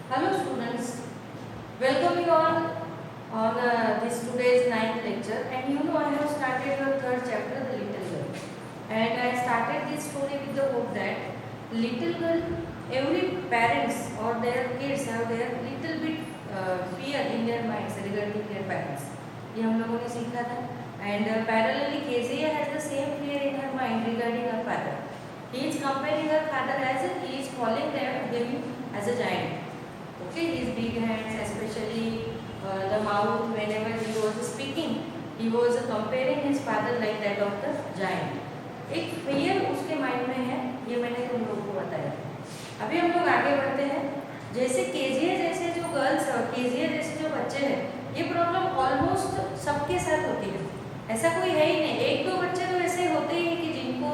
Hello students, welcome you all on this today's ninth lecture. And you know I have started the third chapter, the little girl. And I started this story with the hope that little girl, every parents or their kids have their little bit fear in their minds regarding their parents. ये हम लोगों ने सीखा था. And parallelly Kezia has the same fear in her mind regarding her father. He is comparing her father as he is calling him as a giant. Okay, his big hands, especially the mouth, whenever he was speaking, he was comparing his father like that of the giant. एक fear उसके mind में है, ये मैंने तुम लोगों को बताया. अभी हम लोग आगे बढ़ते हैं. जैसे केजिया जैसे जो गर्ल्स और केजिया जैसे जो बच्चे हैं, ये प्रॉब्लम ऑलमोस्ट सबके साथ होती है. ऐसा कोई है ही नहीं. एक दो बच्चे तो ऐसे होते ही हैं कि जिनको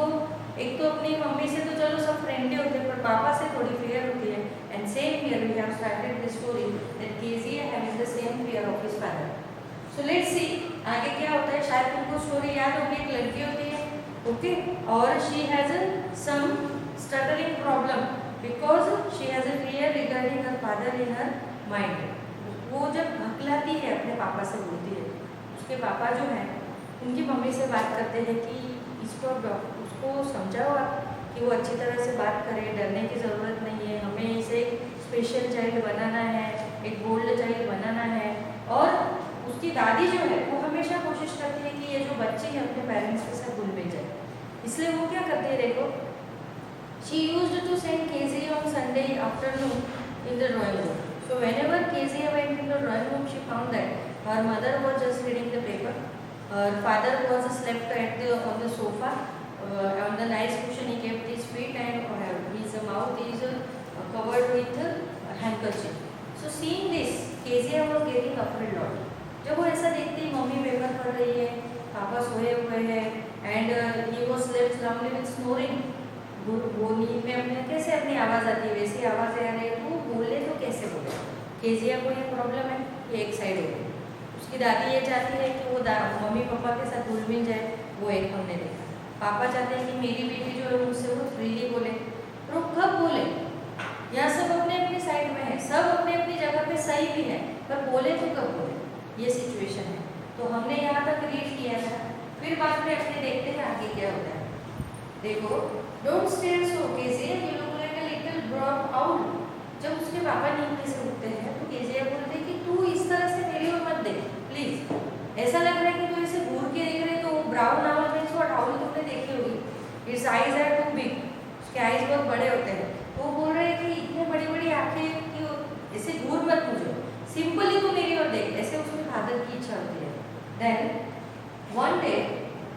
एक तो अपनी मम्मी से तो चलो सब फ्रेंडली होते हैं, पर पापा से थोड़ी फियर होती है. And same here we have started this story that Kezia having the same fear of his father. So let's see आगे क्या होता है. शायद तुमको स्टोरी याद होगी. एक लड़की होती है, ओके, और she has some stuttering problem because she has a fear regarding her father in her mind. वो जब भकलाती है अपने पापा से बोलती है, उसके पापा जो हैं उनकी मम्मी से बात करते हैं कि उसको समझाओ आप कि वो अच्छी तरह से बात करे, डरने की ज़रूरत नहीं है, हमें इसे स्पेशल चाइल्ड बनाना है, एक बोल्ड चाइल्ड बनाना है. और उसकी दादी जो है वो हमेशा कोशिश करती है कि ये जो बच्ची है अपने पेरेंट्स के साथ घुल मिल जाए. इसलिए वो क्या करती है, देखो, she used to send Kezia on Sunday afternoon in the drawing room. So whenever Kezia went in the drawing room, she found that her mother was just reading the paper. Her father was slept on the sofa. On the nice cushion he kept his feet and his mouth is covered with a handkerchief. So seeing this, Kezia was getting afraid lot. जब वो ऐसा देखती है mummy paper पढ़ रही है, पापा सोए हुए हैं, and he was slept soundly with snoring. वो नींद में अपने कैसे अपनी आवाज़ आती है वैसी आवाज़ आ रही है, तो बोले तो कैसे बोले. केजिया को ये प्रॉब्लम है, ये एक साइड हो गई. उसकी दादी ये चाहती है कि वो मम्मी पापा के साथ घुल मिल जाए, वो एक हमने देखा. पापा चाहते हैं कि मेरी बेटी जो है मुझसे वो फ्रीली बोले. पर वो कब बोले, यहाँ सब अपने अपनी साइड में है, सब अपने अपनी जगह पे सही भी है, पर बोले तो कब बोले, ये सिचुएशन है. तो हमने यहाँ तक रीड किया था. फिर बाद में अपने देखते हैं आगे क्या होता है. देखो, don't stare so Kezia, you look like a little broad owl. जब उसके पापा नींद में से उठते हैं तो केजिया बोलते हैं कि तू इस तरह से मेरी ओर मत देख प्लीज. ऐसा लग रहा है कि तू इसे घूर के देख रहे. तो brown owl means what, owl तुमने देखी होगी, its eyes are too big, उसके आईज बहुत बड़े होते हैं. तो वो बोल रहे हैं कि इतने बड़ी बड़ी आंखें कि ऐसे घूर मत मुझे, सिंपली तू मेरी ओर देख. ऐसे उसके फादर की इच्छा होती है. Then one day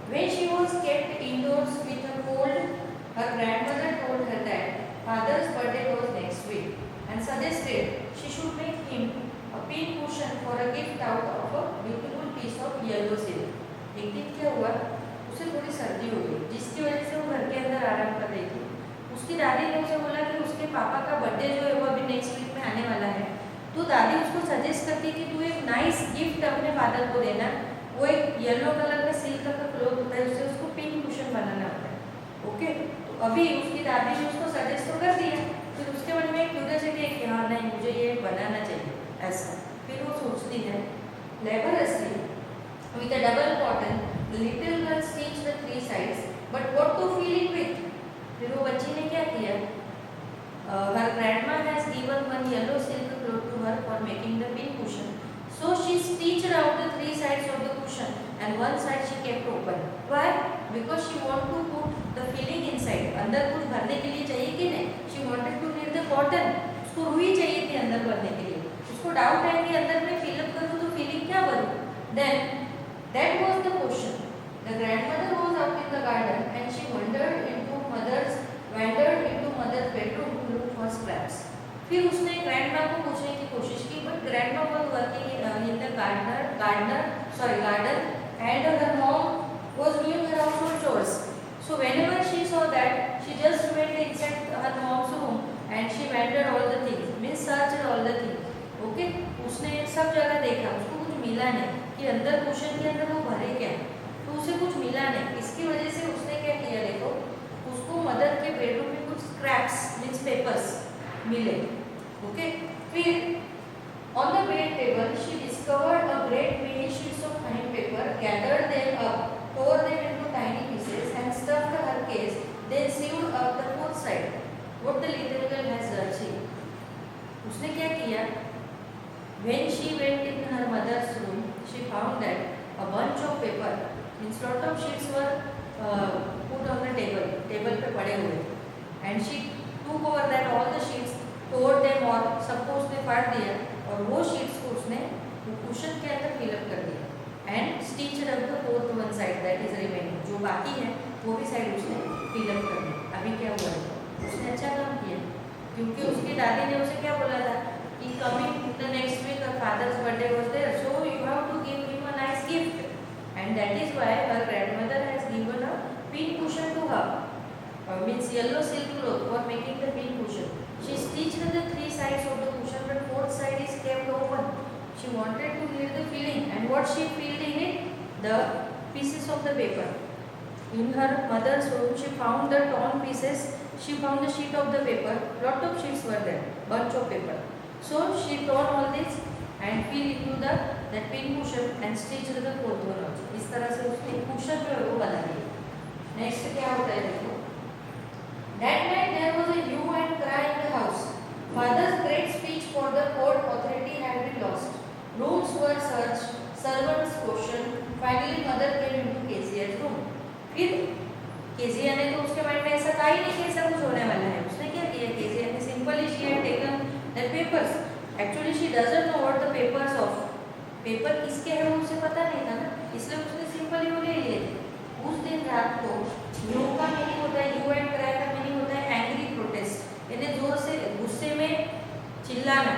when she was kept indoors with a cold, her grandmother told her that father's birthday was next week and suggested she should make him a pin cushion for a gift out of a beautiful piece of yellow silk. एक दिन क्या हुआ, उसे थोड़ी सर्दी हो गई जिसकी वजह से वो घर के अंदर आराम कर रही थी. उसकी दादी ने उसे बोला कि उसके पापा का बर्थडे जो है वो अभी नेक्स्ट वीक में आने वाला है. तो दादी उसको सजेस्ट करती कि तू एक नाइस गिफ्ट अपने फादर को देना. वो एक येलो कलर का सिल्क का क्लॉथ होता है, उससे उसको पिन कुशन बनाना होता है. ओके, तो अभी उसकी दादी ने उसको सजेस्ट तो कर दिया. फिर उसके मन में एक क्यूरियोसिटी है कि हाँ नहीं मुझे ये बनाना चाहिए ऐसा. फिर वो सोचती है लेबरसली with a double cotton the little girl stitched the three sides, but what to fill it with. फिर वो बच्ची ने क्या किया, her grandma has given one yellow silk cloth to her for making the pin cushion. So she stitched out the three sides of the cushion and one side she kept open. Why? Because she wanted to put the filling inside. अंदर कुछ भरने के लिए चाहिए कि नहीं. She wanted to knit the cotton. उसको रुई चाहिए थी अंदर भरने के लिए. उसको डाउट है कि अंदर में फिलअप करूँ तो फिलिंग क्या भरूँ. Then that was the question. The grandmother was out in the garden and she wandered into mother's bedroom to look for scraps. फिर उसने ग्रैंडमा को पूछने की कोशिश की, but grandma was working in the garden and her mom was doing her household chores. So whenever she saw that, she just went inside her mom's room and she wandered all the things, means searched all the things. Okay, उसने सब जगह देखा, उसको कुछ मिला नहीं कि अंदर कुशन के अंदर वो भरे क्या, तो उसे कुछ मिला नहीं. इसकी वजह से उसने क्या किया, देखो, उसको मदर के बेडरूम में कुछ स्क्रैप्स मीन्स पेपर्स मिले. ओके, फिर on the bed table she discovered a great many sheets of fine paper, gathered them up, tore them into tiny pieces and stuffed her case, then sewed up the fourth side. What the little girl has achieved. उसने क्या किया? When she went in her mother's room, she found that a bunch of paper, means lot of sheets were put on the table पे पड़े हुए, and she took over that all the sheets, tore them और सबको उसने फाड़ दिया और वो sheets को उसने कुशन के अंदर फिल अप कर दिया and stitched up the fourth one side that is remaining. जो बाकी है वो भी साइड उसने फिल अप कर दिया. अभी क्या हुआ है? उसने अच्छा काम किया क्योंकि उसकी दादी ने उसे क्या बोला था कि coming the next week her father's birthday was there, so you have to give him a nice gift, and that is why her grandmother has given a pin cushion to her, means yellow silk cloth for making the pin cushion. She stitched the three sides of the cushion, but fourth side is kept open. She wanted to hear the filling, and what she filled in it? The pieces of the paper. In her mother's room, she found the torn pieces. She found a sheet of the paper. Lot of sheets were there, bunch of paper. So she tore all this and filled into that pin cushion and stitched the fourth one also. इस तरह से उसने cushion जो है वो बना दिया. Next क्या होता है देखो. That night there was a hue and cry in the house. Father's great speech for the court authority had been lost. Rooms were searched, servants questioned. Finally, mother came into Kezia's room. फिर Kezia ने तो उसके mind में ऐसा था ही नहीं कि ऐसा कुछ होने वाला है. उसने क्या किया? केजिया ने simply she had taken the papers. Actually, she doesn't know what the papers of. Paper किसके हैं वो उसे पता नहीं था ना, इसलिए उसने सिंपली वो ले लिए. उस दिन रात को यू का मीनिंग होता है, यू एंड क्राई का मीनिंग होता है एंग्री प्रोटेस्ट, यानी जोर से गुस्से में चिल्लाना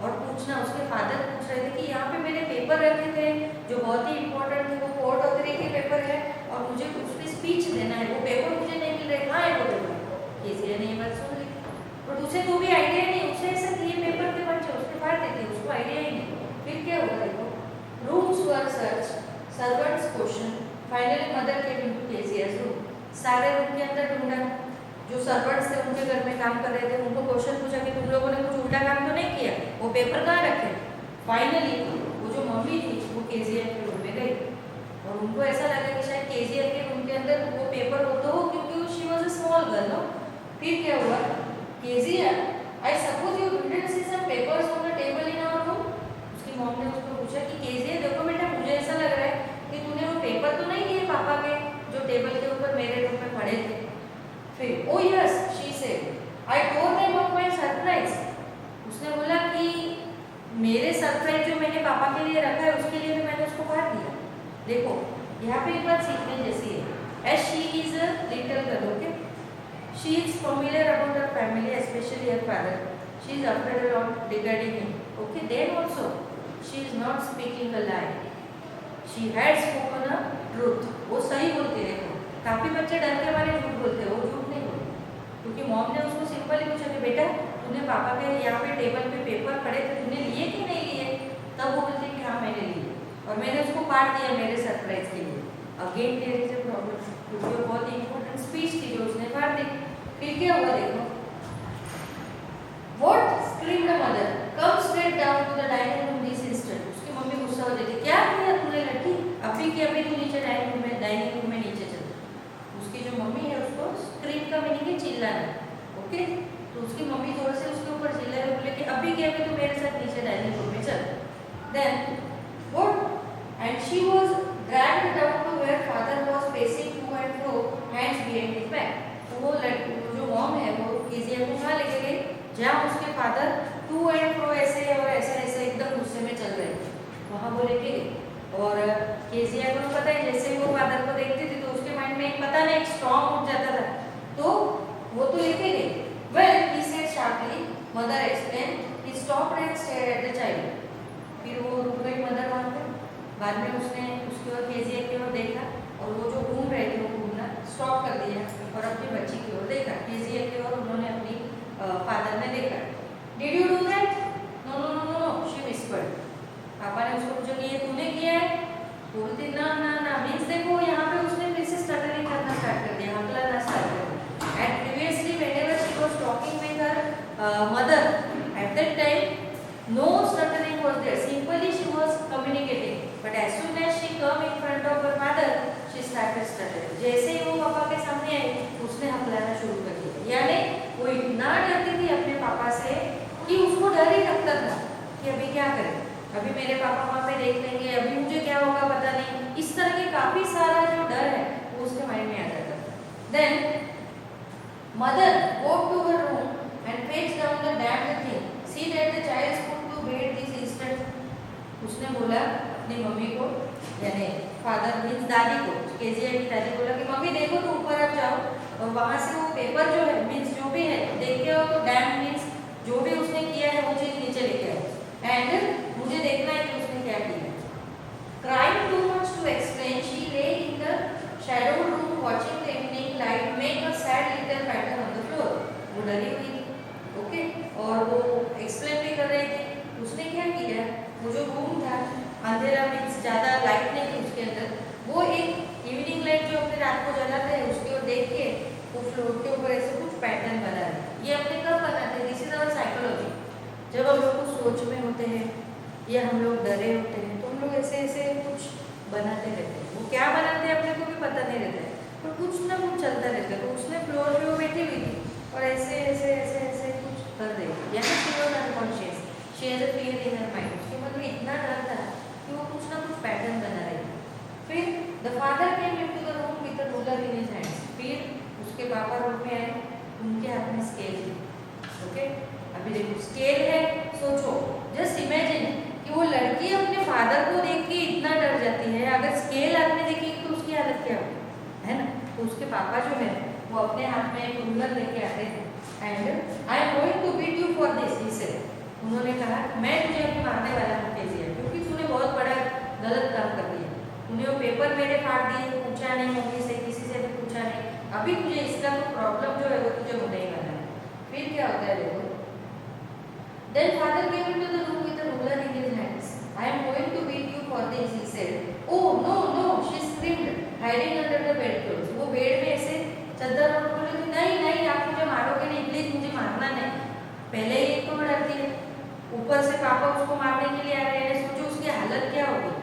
और पूछना. उसके फादर पूछ रहे थे कि यहाँ पे मेरे पेपर रखे थे जो बहुत ही इंपॉर्टेंट थे, वो कोर्ट ऑथोरिटी पेपर है और मुझे उस पर स्पीच देना है, वो पेपर मुझे नहीं मिल रहे, कहाँ है वो पेपर? केसीआर ने ये बात सुन ली, बट उसे तो भी आइडिया नहीं, उसे ऐसा कि ये पेपर के बच्चे उसके फाड़ देते, उसको आइडिया ही नहीं. फिर क्या हुआ देखो. Rooms were search, servants question. Finally mother came into केसीआर्स रूम. सारे रूम के अंदर ढूंढा, जो सर्वेंट्स थे उनके घर में काम कर रहे थे, उनको क्वेश्चन पूछा कि तुम लोगों ने कुछ उल्टा काम तो नहीं किया, वो पेपर कहाँ रखे. फाइनली वो जो मम्मी थी वो केजीआर के रूम में गई और उनको ऐसा लगा कि शायद केजीआर के रूम के अंदर वो पेपर हो तो क्योंकि she was a small girl. No. फिर क्या हुआ? केजीआर, I suppose you didn't see some papers on the table in our room. उसकी मॉम ने उसको पूछा कि केजीआर देखो बेटा, मुझे ऐसा लग रहा है कि तूने वो पेपर तो नहीं लिए पापा के जो टेबल के ऊपर मेरे रूम में पड़े थे. फिर oh yes she said, I tore them off my surprise. उसने बोला कि मेरे सरप्राइज जो मैंने पापा के लिए रखा है उसके लिए भी मैंने उसको फाड़ दिया. देखो यहाँ पे एक बात सीखने जैसी है. As she is a little girl, okay, she is familiar about her family, especially her father. She is afraid a lot regarding him. Okay, then also she is not speaking a lie. She had spoken a truth. वो सही बोलती है. देखो काफी बच्चे डर के मारे झूठ बोलते हैं, वो झूठ नहीं बोलते क्योंकि मॉम ने उसको सिंपली पूछा कि बेटा तूने पापा के यहाँ पे टेबल पे पेपर पड़े थे, तूने लिए कि नहीं लिए? तब वो बोलती कि हाँ मैंने लिए और मैंने उसको फाड़ दिया मेरे सरप्राइज के लिए. Again there is a problem क्योंकि वो बहुत इंपॉर्टेंट स्पीच थी जो उसने फाड़ दी. फिर क्या हुआ देखो. What screamed the mother, come straight down to the dining room this instant. उसकी मम्मी गुस्सा हो जाती, क्या किया तूने लड़की, अभी की अभी तू नीचे डाइनिंग रूम में नीचे चल. उसकी जो मम्मी है उसको स्क्रीम का मीनिंग है चिल्लाना. ओके, तो उसकी मम्मी थोड़ा से उसके ऊपर चिल्ला रही, बोले कि अभी क्या कि तू मेरे साथ नीचे डाइनिंग रूम में चल. Then what, and she was dragged down to where father was pacing to and fro, hands behind his back. वो लड़की जो मॉम है वो केजीआर को कहाँ लेके गई? जहाँ उसके फादर टू एंड फ्रो ऐसे और ऐसा ऐसे एकदम गुस्से में चल रहे थे, वहाँ वो लेके गई. और केजीआर को पता है जैसे वो फादर को देखती थी तो उसके माइंड में एक पता नहीं एक स्टॉर्म उठ जाता था, तो वो तो लेके गई. Well he said sharply, mother explain, he stopped and stared at the child. फिर वो रुक गई मदर वहाँ पे. बाद में उसने उसकी ओर केजीआर की ओर देखा और वो जो घूम रहे थे वो घूमना स्टॉप कर दिया और अपनी बच्ची की ओर देखा. केजीआर की ओर उन्होंने अपनी फादर ने देखा. Did you do that? No no no no, she whispered. पापा ने उसको पूछा कि ये तूने किया है? बोलती ना ना ना. मीन्स देखो यहाँ पे उसने फिर से स्टटरिंग करना स्टार्ट कर दिया, हकलाना स्टार्ट कर दिया. And previously whenever she was talking with her mother, at that time as soon as she come in front of her father, she started stuttering. जैसे ही वो पापा के सामने आई, उसने हकलाना शुरू कर दिया। यानी वो इतना डरती थी अपने पापा से कि उसको डर ही लगता था कि अभी क्या करें, अभी मेरे पापा वहाँ पे देख लेंगे, अभी मुझे क्या होगा पता नहीं। इस तरह के काफी सारा जो डर है वो उसके माइंड में आ जाता था। Then mother go to her room and fetch down the damned thing. See that the child's put to bed this instant. उसने बोला अपनी मम्मी को, यानी फादर मीन्स दादी को, केजीआई की दादी बोला कि मम्मी देखो तो ऊपर आप जाओ और वहाँ से वो पेपर जो है मीन्स जो भी है देख के आओ, तो डैम मीन्स जो भी उसने किया है वो चीज नीचे लेके आओ एंड मुझे देखना है कि उसने क्या किया। Crying too much to explain, she lay in the shadowed room watching the evening light make a sad little pattern on the floor. वो डरी हुई थी, ओके, और वो एक्सप्लेन भी कर रही थी। उसने क्या किया, वो जो रूम था अंधेरा मीन्स ज़्यादा लाइट नहीं थी उसके अंदर, वो एक इवनिंग लाइट जो अपने रात को जलाते हैं उसके ओर देख के वो फ्लोर के ऊपर ऐसे कुछ पैटर्न बना है। ये अपने कब बनाते हैं, दिस इज आवर साइकोलॉजी। जब हम लोग कुछ सोच में होते हैं या हम लोग डरे होते हैं तो हम लोग ऐसे ऐसे कुछ बनाते रहते हैं। वो क्या बनाते हैं अपने को भी पता नहीं रहता है, पर कुछ ना कुछ चलता रहता है। तो उसने फ्लोर पे वो बैठी हुई थी और ऐसे ऐसे ऐसे ऐसे कुछ कर रही थी, यानी she was unconscious, she has a fear in her mind. उसके मन में इतना डर था कि वो कुछ ना कुछ पैटर्न बना रही थी। फिर the father came into the room with the ruler in his hands. फिर उसके पापा रूम में आए, उनके हाथ में स्केल थी, ओके। अभी देखो स्केल है, सोचो, जस्ट इमेजिन कि वो लड़की अपने फादर को देख के इतना डर जाती है, अगर स्केल हाथ में देखेगी तो उसकी हालत क्या होगी, है ना। तो उसके पापा जो है वो अपने हाथ में एक रूलर लेके आते थे and I am going to beat you for this, he said. उन्होंने कहा मैं तुझे अभी मारने वाला हूँ केजीआई, क्योंकि तूने बहुत बड़ा गलत काम कर दिया। तूने वो पेपर मेरे फाड़ दिए, पूछा नहीं मम्मी से, किसी से भी पूछा नहीं, अभी तुझे इसका तो प्रॉब्लम जो है वो तुझे होने ही वाला है। फिर क्या होता है देखो, then father came into the room with a ruler in his hands. I am going to beat you for this, he said. Oh no no, she screamed, hiding under the bedclothes. वो bed में ऐसे चादर ओढ़ के बोली नहीं नहीं आप मुझे मारोगे नहीं, प्लीज मुझे मारना नहीं। पहले ही एक तो डरती है, ऊपर से पापा उसको मारने के लिए आ रहे हैं, सोचो उसकी हालत क्या होगी।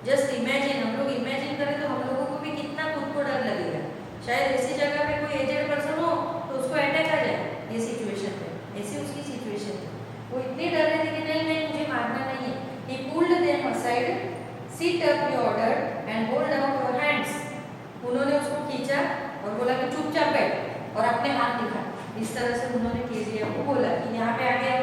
जस्ट इमेजिन, हम लोग इमेजिन करें तो हम लोगों को भी कितना खुद को डर लगेगा। शायद ऐसी जगह पे कोई एजेड पर्सन हो तो उसको अटैक आ जाए, ये सिचुएशन पे, ऐसी उसकी सिचुएशन थी। वो इतनी डर रही थी कि नहीं नहीं मुझे मारना नहीं है। He pulled them aside, sit up, he ordered, and hold out your hands. उन्होंने उसको खींचा और बोला कि चुपचाप बैठ और अपने हाथ दिखा। इस तरह से उन्होंने केजीआई को बोला कि यहाँ पे आके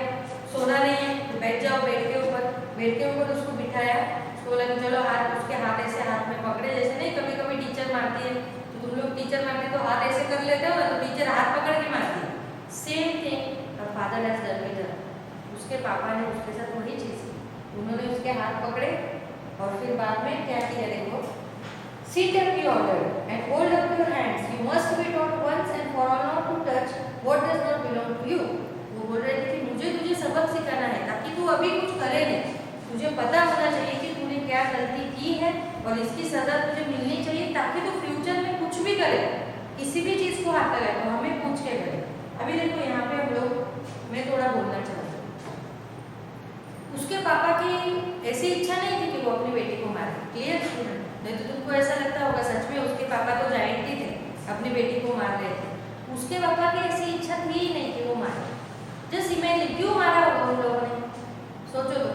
सोना नहीं है तो बैठ जाओ बेड के ऊपर। बेड के ऊपर उसको बिठाया, उसको बोला कि चलो हाथ, उसके हाथ ऐसे हाथ में पकड़े, जैसे नहीं कभी कभी टीचर मारती है तो तुम लोग टीचर मारते तो हाथ ऐसे कर लेते हो ना, तो टीचर हाथ पकड़ के मारती है। सेम थिंग और father has done with her. उसके पापा ने उसके साथ वही चीज़ की, उन्होंने उसके हाथ पकड़े और फिर बाद में क्या किया देखो, sit up, he ordered, and hold up your hands. You must be taught once and for all not to touch what does not belong to you. वो बोल रहे थे कि मुझे तुझे सबक सिखाना है ताकि तू अभी कुछ करे नहीं, तुझे पता होना चाहिए कि तूने क्या गलती की है और इसकी सजा तुझे मिलनी चाहिए ताकि तू फ्यूचर में कुछ भी करे, किसी भी चीज़ को हाथ लगाए तो हमें पूछ के करे। अभी देखो यहाँ पे हम लोग, मैं थोड़ा बोलना चाहती हूँ, उसके पापा की ऐसी इच्छा नहीं थी कि वो अपनी बेटी को मारे, क्लियर स्टूडेंट। नहीं तो तुमको ऐसा लगता होगा सच में उसके पापा तो जाइंट ही थे, अपनी बेटी को मार रहे थे। उसके पापा की ऐसी इच्छा थी ही नहीं कि वो मारे। जस्ट इमेजिन क्यों मारा होगा उन लोगों ने, सोचो तो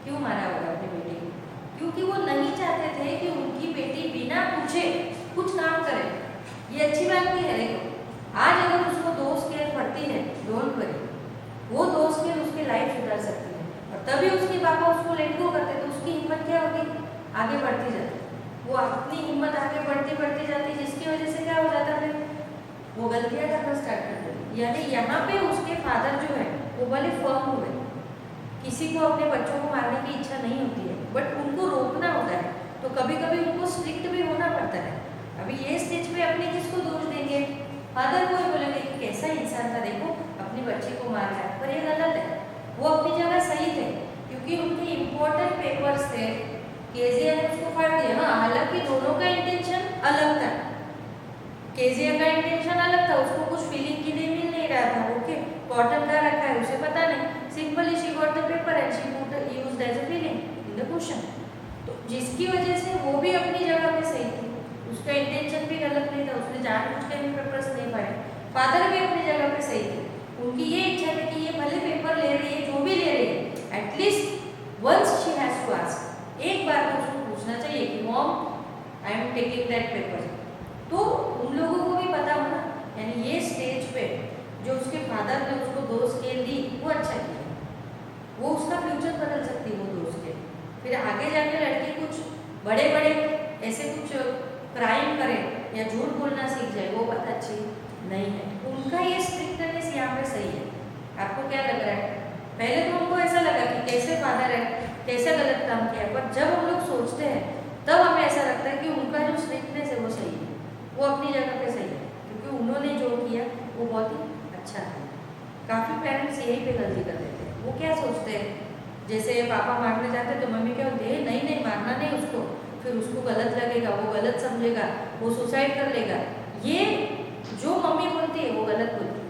क्यों मारा होगा अपनी बेटी को, क्योंकि वो नहीं चाहते थे कि उनकी बेटी बिना पूछे कुछ काम करे। ये अच्छी बात नहीं है। देखो आज अगर उसको दोस्त केयर पड़ती है, डोंट वरी, वो दोस्त केयर उसकी लाइफ सुधार सकती है और तभी उसके पापा उसको लेट गो करते तो उसकी हिम्मत क्या होगी, आगे बढ़ती जाती। वो अपनी हिम्मत आगे बढ़ती जाती, जिसकी वजह से क्या हो जाता है, वो गलतियां करना स्टार्ट कर देती। यानी यहाँ पे उसके फादर जो है वो भले फर्म हुए, किसी को अपने बच्चों को मारने की इच्छा नहीं होती है बट उनको रोकना होता है, तो कभी कभी उनको स्ट्रिक्ट भी होना पड़ता है। अभी ये स्टेज पे अपने किसको दोष देंगे, फादर को ही बोलेंगे कि कैसा इंसान था, देखो अपनी बच्ची को मार रहा है, पर ये गलत है। वो अपनी जगह सही थे क्योंकि उनके इम्पोर्टेंट पेपर्स थे, केजीआई ने उसको फाड़ दिया। हाँ, हालांकि दोनों का इंटेंशन अलग था, केजीआई का इंटेंशन अलग था, उसको कुछ फीलिंग के लिए मिल नहीं रहा था। ओके, कॉटन का रखा है उसे पता नहीं, simply she got the paper and she put used as a feeling in the question. तो जिसकी वजह से वो भी अपनी जगह पे सही थी, उसका इंटेंशन भी गलत नहीं था, उसने जानबूझ के भी पेपर्स नहीं पढ़े। फादर भी अपनी जगह पे सही थे, उनकी ये इच्छा थी कि ये भले पेपर ले रही है, जो भी ले रही है, at least once she has to ask, एक बार तो उसको पूछना चाहिए कि mom I am taking that paper. तो उन लोगों को भी पता होना, यानी ये स्टेज पे जो उसके फादर ने उसको 2 स्केल दी वो अच्छा किया, वो उसका फ्यूचर बदल सकती है वो 2 स्केल। फिर आगे जाके लड़की कुछ बड़े बड़े ऐसे कुछ क्राइम करे या झूठ बोलना सीख जाए, वो बात अच्छी नहीं है। उनका ये स्ट्रिक्टनेस यहाँ पे सही है। आपको क्या लग रहा है? पहले तो हमको ऐसा लगा कि कैसे फादर है, कैसे गलत काम किया, पर जब हम लोग सोचते हैं तब हमें ऐसा लगता है कि उनका जो स्ट्रिक्टनेस है वो सही है, वो अपनी जगह पे सही है, क्योंकि उन्होंने जो किया वो बहुत ही अच्छा है। काफ़ी पेरेंट्स यही पे गलती कर देते हैं। वो क्या सोचते हैं, जैसे पापा मारने जाते हैं तो मम्मी क्या बोलती है, नहीं नहीं मारना नहीं उसको, फिर उसको गलत लगेगा, वो गलत समझेगा, वो सुसाइड कर लेगा। ये जो मम्मी बोलती है वो गलत बोलती है,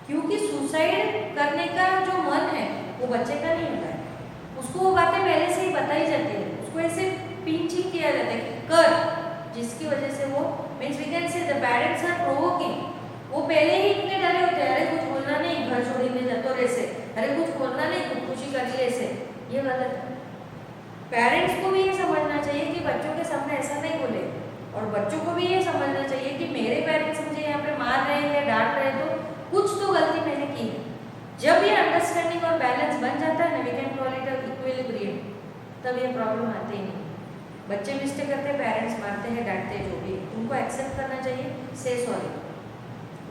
क्योंकि सुसाइड करने का जो मन है वो बच्चे का नहीं होता है, उसको वो बातें पहले से ही बताई जाती है, उसको ऐसे पिंचिंग किया जाता है कि कर, जिसकी वजह से वो means we can say the parents are provoking, वो पहले ही इतने डरे होते हैं, अरे कुछ बोलना नहीं, घर छोड़ने जातो रहसे, अरे कुछ बोलना नहीं, खुदकुशी कर लिए ऐसे, ये गलत है। पेरेंट्स को भी ये समझना चाहिए कि बच्चों के सामने ऐसा नहीं बोले, और बच्चों को भी ये समझना चाहिए कि मेरे पेरेंट्स मुझे यहाँ पे मार रहे हैं, डांट रहे हैं, तो कुछ तो गलती मैंने की है। जब ये अंडरस्टैंडिंग और बैलेंस बन जाता है ना, we can call it equilibrium, तब ये प्रॉब्लम आते ही नहीं। बच्चे मिस्टेक करते हैं, पेरेंट्स मारते हैं, डांटते हैं, जो भी, उनको एक्सेप्ट करना चाहिए, से सॉरी,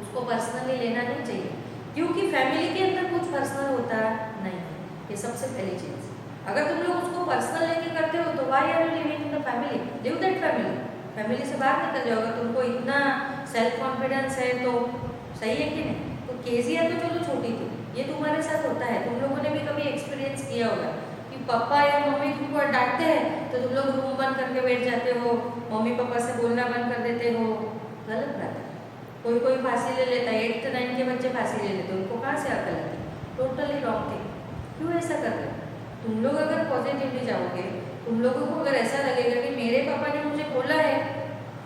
उसको पर्सनली लेना नहीं चाहिए, क्योंकि फैमिली के अंदर कुछ पर्सनल होता नहीं है, ये सबसे पहली चीज़। अगर तुम लोग उसको पर्सनल लेके करते हो तो why are you living in the family, live that family, family से बाहर निकल जाओ। अगर तुमको इतना सेल्फ कॉन्फिडेंस है तो सही है कि नहीं। तो केजिया तो चलो छोटी थी, ये तुम्हारे साथ होता है, तुम लोगों ने भी कभी एक्सपीरियंस किया होगा कि पापा या मम्मी तुमको डांटते हैं तो तुम लोग रूम बंद करके बैठ जाते हो, मम्मी पापा से बोलना बंद कर देते हो, गलत बात है। कोई कोई फांसी ले लेता है, 8th 9th के बच्चे फांसी ले लेते हैं, उनको कहाँ से अकल आती है, टोटली रॉन्ग थिंग। क्यों ऐसा कर रहे हो? तुम लोग अगर पॉजिटिवली जाओगे, तुम लोगों को अगर ऐसा लगेगा कि मेरे पापा ने मुझे बोला है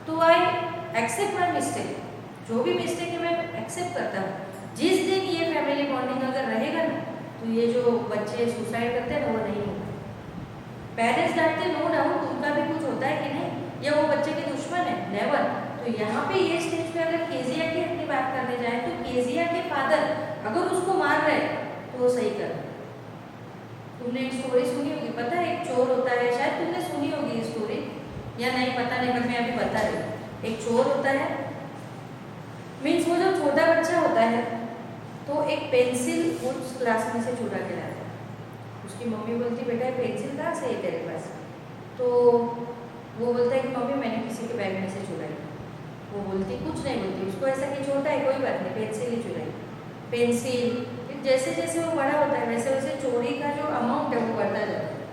तो आई एक्सेप्ट माई मिस्टेक, जो भी मिस्टेक है मैं एक्सेप्ट करता हूँ। जिस दिन ये फैमिली बॉन्डिंग अगर रहेगा ना, तो ये जो बच्चे सुसाइड करते हैं ना वो नहीं होगा। पेरेंट्स डांटते, नो डाउट उनका भी कुछ होता है कि नहीं, या वो बच्चे के दुश्मन है, नेवर। तो यहाँ पे ये स्टेज पे अगर केजिया की अपनी बात करने जाए तो केजिया के फादर अगर उसको मार रहे तो वो सही कर। तुमने एक स्टोरी सुनी होगी, पता है, एक चोर होता है, शायद तुमने सुनी होगी ये स्टोरी या नहीं पता नहीं, पर मैं अभी बता रही हूँ। एक चोर होता है, मीन्स वो जो छोटा बच्चा होता है तो एक पेंसिल उस क्लास में से चुरा के लाता है। उसकी मम्मी बोलती बेटा पेंसिल कहाँ से है तेरे पास, तो वो बोलता है कि मम्मी मैंने किसी के बैग में से चुराई। वो बोलती कुछ नहीं बोलती, उसको ऐसा कि छोटा है कोई बात नहीं, पेंसिल ही चुराई। पेंसिल फिर जैसे जैसे वो बड़ा होता है वैसे वैसे चोरी का जो अमाउंट है वो बढ़ता जाता है,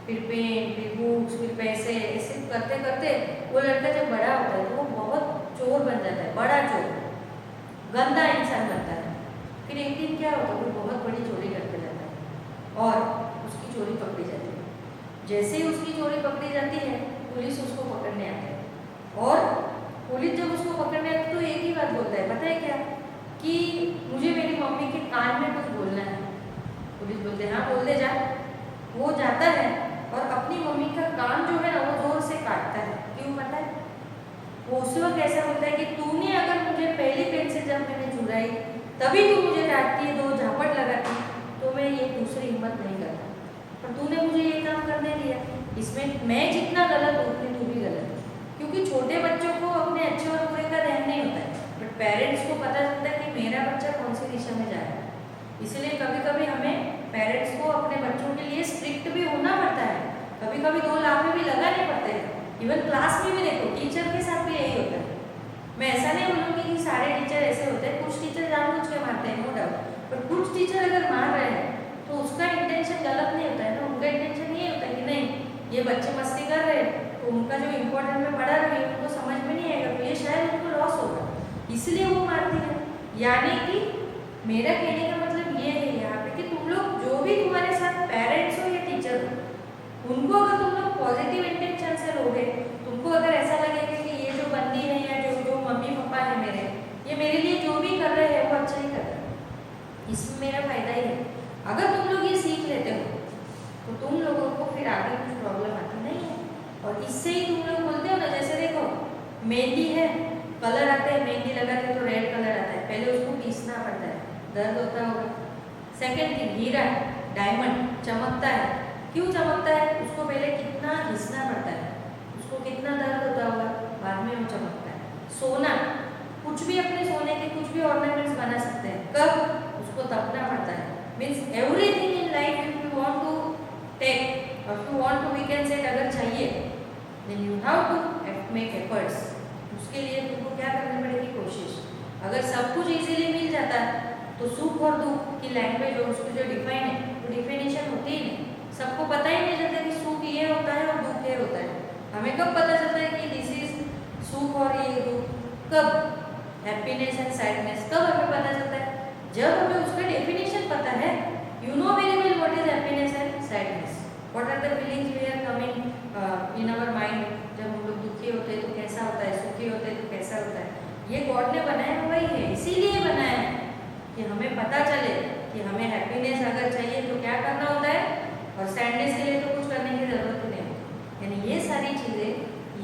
फिर पेन, फिर बुक्स, फिर पैसे, ऐसे करते करते वो लड़का जब बड़ा होता है तो वो बहुत चोर बन जाता है, बड़ा चोर, गंदा इंसान बनता है। फिर एक दिन क्या होता है, वो बहुत बड़ी चोरी करके जाता है और उसकी चोरी पकड़ी जाती है। जैसे ही उसकी चोरी पकड़ी जाती है पुलिस उसको पकड़ने आती है, और पुलिस जब उसको पकड़ने आती है तो एक ही बात बोलता है, पता है क्या, कि मुझे मेरी मम्मी के कान में कुछ बोलना है। पुलिस बोलते हैं हाँ बोल दे जा। वो जाता है और अपनी मम्मी का कान जो है ना वो जोर से काटता है। क्यों पता है? वो उसी वक्त ऐसा होता है कि तूने अगर मुझे पहली पेंसिल जब मैंने चुराई तभी तू मुझे डांटती है, 2 झापट लगाती, तो मैं ये दूसरी हिम्मत नहीं करता, पर तूने मुझे ये काम करने दिया, इसमें मैं जितना गलत हूँ उतनी तू भी गलत है। क्योंकि छोटे बच्चों को अपने अच्छे और बुरे का ध्यान नहीं होता है, बट पेरेंट्स को पता चलता है कि मेरा बच्चा कौन सी दिशा में जा रहा है। इसलिए कभी कभी हमें पेरेंट्स को अपने बच्चों के लिए स्ट्रिक्ट भी होना पड़ता है, कभी कभी 2 लाफे भी लगाने पड़ते हैं। इवन क्लास में भी देखो, टीचर के साथ भी यही होता है। मैं ऐसा नहीं बोलूँगी कि सारे टीचर ऐसे होते हैं, कुछ टीचर जानबूझ के मारते हैं, नो डाउट, पर कुछ टीचर अगर मार रहे हैं तो उसका इंटेंशन गलत नहीं होता है ना। उनका इंटेंशन ये होता है कि नहीं ये बच्चे मस्ती कर रहे हैं तो उनका जो इम्पोर्टेंट में पढ़ा रही है उनको समझ में नहीं आएगा, तो ये शायद उनको लॉस होगा, इसलिए वो मारती है। यानी कि मेरा कहने का मतलब ये है यहाँ पे कि तुम लोग जो भी तुम्हारे साथ पेरेंट्स हो या टीचर हो, उनको अगर तुम लोग सेकेंड थिंग, हीरा, डायमंड चमकता है, क्यों चमकता है? उसको पहले कितना घिसना पड़ता है, उसको कितना दर्द होता होगा, बाद में वो चमकता है। सोना, कुछ भी अपने सोने के कुछ भी ऑर्नामेंट्स बना सकते हैं, कब? उसको तपना पड़ता है। Means everything in life if you want to take और you want to we can say अगर चाहिए then you have to make efforts. उसके लिए तुमको क्या करनी पड़ेगी? कोशिश। अगर सब कुछ इजीली मिल जाता है तो सुख और दुख की लैंग्वेज और उसकी जो डिफाइन है वो डिफिनेशन होती ही नहीं। सबको पता ही नहीं चलता कि सुख ये होता है और दुख ये होता है। हमें कब पता चलता है कि दिस इज सुख और ये दुख? कब? हैप्पीनेस एंड सैडनेस कब हमें पता चलता है? जब हमें उसका डेफिनेशन पता है। You know very well what is happiness and sadness, what are the feelings we are coming in our mind. जब हम लोग दुखी होते हैं तो कैसा होता है, सुखी होते हैं तो कैसा होता है। ये गॉड ने बनाया हुआ ही है, इसीलिए बनाया है कि हमें पता चले कि हमें हैप्पीनेस अगर चाहिए तो क्या करना होता है और सैडनेस के लिए तो कुछ करने की जरूरत नहीं है। यानी ये सारी चीजें,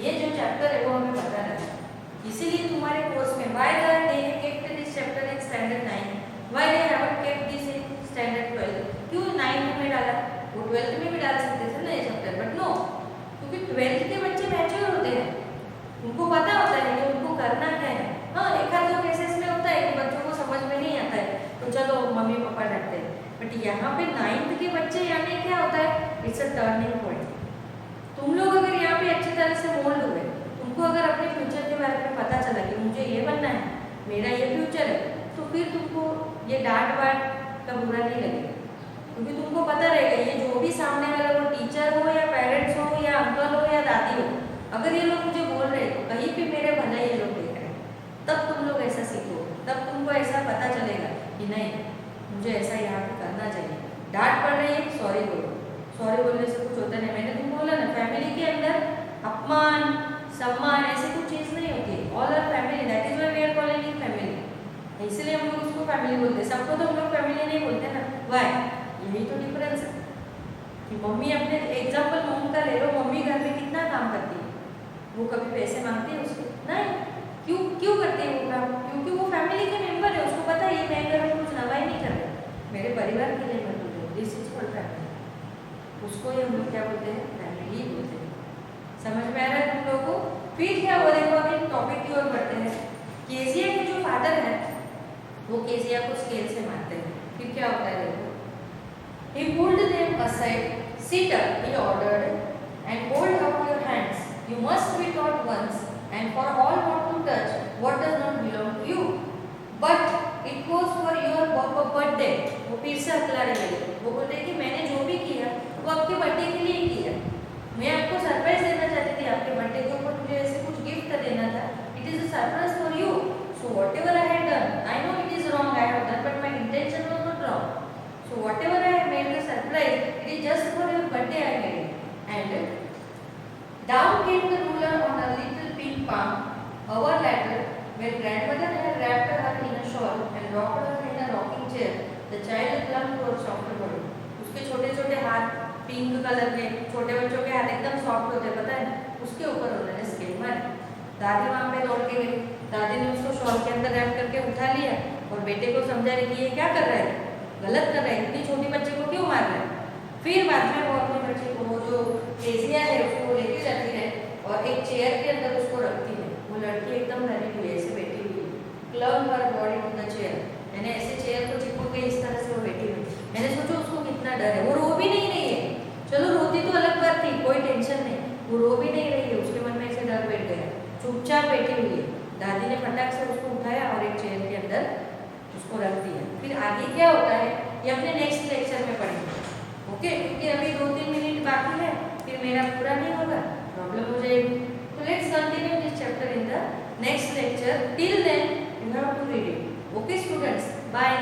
ये जो चैप्टर है वो हमें पता रहता है। इसीलिए तुम्हारे कोर्स में why they kept this chapter in standard 9, why they haven't kept this in standard 12, क्यों 9 में डाला? वो 12th में भी डाल सकते थे ना ये चैप्टर, बट नो, क्योंकि 12th के बच्चे मैच्योर होते हैं, उनको पता होता है कि उनको करना क्या है। हाँ, एक आध दो केसेस में होता है कि बच्चों को समझ में नहीं आता है तो चलो मम्मी पापा डांटते हैं, बट यहाँ पे 9th के बच्चे यानी क्या होता है? It's a turning point. तुम लोग अगर यहाँ पे अच्छी तरह से मोल्ड हुए, तुमको अगर अपने फ्यूचर के बारे में पता चला कि मुझे ये बनना है, मेरा ये फ्यूचर है, तो फिर तुमको ये डांट वाट का बुरा नहीं लगेगा, क्योंकि तुमको पता रहेगा ये जो भी सामने वाला, वो टीचर हो या पेरेंट्स हो या अंकल हो या दादी हो, अगर ये लोग मुझे बोल रहे तो कहीं पे मेरे भला ये लोग देख रहे हैं। तब तुम लोग ऐसा सीखो, तब तुमको ऐसा पता चलेगा कि नहीं मुझे ऐसा यहाँ पे करना चाहिए। डांट पड़ रही है, सॉरी बोलो, सॉरी बोलने से कुछ होता नहीं। मैंने तुमको बोला ना, फैमिली के अंदर अपमान सम्मान ऐसी कुछ चीज़ नहीं होती। All are family, that is why we are calling it family. इसलिए हम लोग उसको फैमिली बोलते हैं। सबको तो हम लोग फैमिली नहीं बोलते ना, व्हाई? यही तो डिफरेंस है कि मम्मी, अपने एग्जाम्पल मम्मी का ले लो, मम्मी घर में कितना काम करती है, वो कभी पैसे मांगती है उसके? नहीं। क्यों करती है वो काम? क्योंकि वो फैमिली के मेंबर है, उसको पता है ये मैं घर में कुछ नवा ही नहीं कर रहा, मेरे परिवार के लिए मैं बोल रही हूँ, दिस इज कॉल्ड फैमिली। उसको ये हम लोग क्या बोलते हैं? फैमिली बोलते हैं। समझ में आ रहा है तुम लोगों को? फिर क्या हुआ देखो, अभी टॉपिक की ओर बढ़ते हैं। केजिया के जो फादर है वो केजिया को स्केल से मारते हैं। फिर क्या होता है देखो, he pulled them aside, sit up, he ordered, and hold out your hands. You must be taught once and for all not to touch what does not belong to you, but it was for your birthday. वो फिर से हकला रहे हैं, वो बोलते हैं कि मैंने जो भी किया वो आपके बर्थडे के लिए किया, मैं आपको सरप्राइज देना चाहती थी, आपके बर्थडे के ऊपर मुझे ऐसे कुछ गिफ्ट देना था, it is a surprise for you, so whatever I had done, I know it is wrong, I have done, but my intention was not wrong, so whatever I have made the surprise, it is just for your birthday I made it. And down came the ruler on a little pink palm, our ladder, where grandmother had wrapped her in a shawl and rocked her in a rocking chair. The child clung to her softer body. उसके छोटे छोटे हाथ pink colour के, छोटे बच्चों के हाथ एकदम सॉफ्ट होते हैं, पता है? उसके ऊपर उन्होंने स्केल मारी। दादी वहाँ पे दौड़ के गई, दादी ने उसको शॉल के अंदर रैप करके उठा लिया और बेटे को समझा रही कि ये क्या कर रहा है, गलत कर रहा है, इतनी छोटी बच्चे को क्यों मार रहा है। फिर बाद में वो अपने बच्चे को, वो जो केजिया है उसको लेके जाती है और एक चेयर के अंदर उसको रखती है। वो लड़की एकदम डरी हुई है, ऐसे बैठी हुई है, club her body to the chair, यानी ऐसे चेयर को चिपक गई, इस तरह से वो बैठी हुई। मैंने सोचा उसको कितना डर है, वो रो भी नहीं रही है, चलो रोती तो अलग बात थी, कोई टेंशन नहीं, वो रो भी नहीं रही है, उसके मन में ऐसे डर बैठ गया, चुपचाप बैठी हुई है। दादी ने फटाक से उसको उठाया और एक चेयर के अंदर उसको रख दिया। फिर आगे क्या होता है ये अपने नेक्स्ट लेक्चर में पढ़ेंगे, ओके? क्योंकि अभी 2-3 मिनट बाकी है, फिर मेरा पूरा नहीं होगा, प्रॉब्लम हो जाएगी। तो let's continue this chapter in the next lecture. Till then you have to read it, okay students, bye.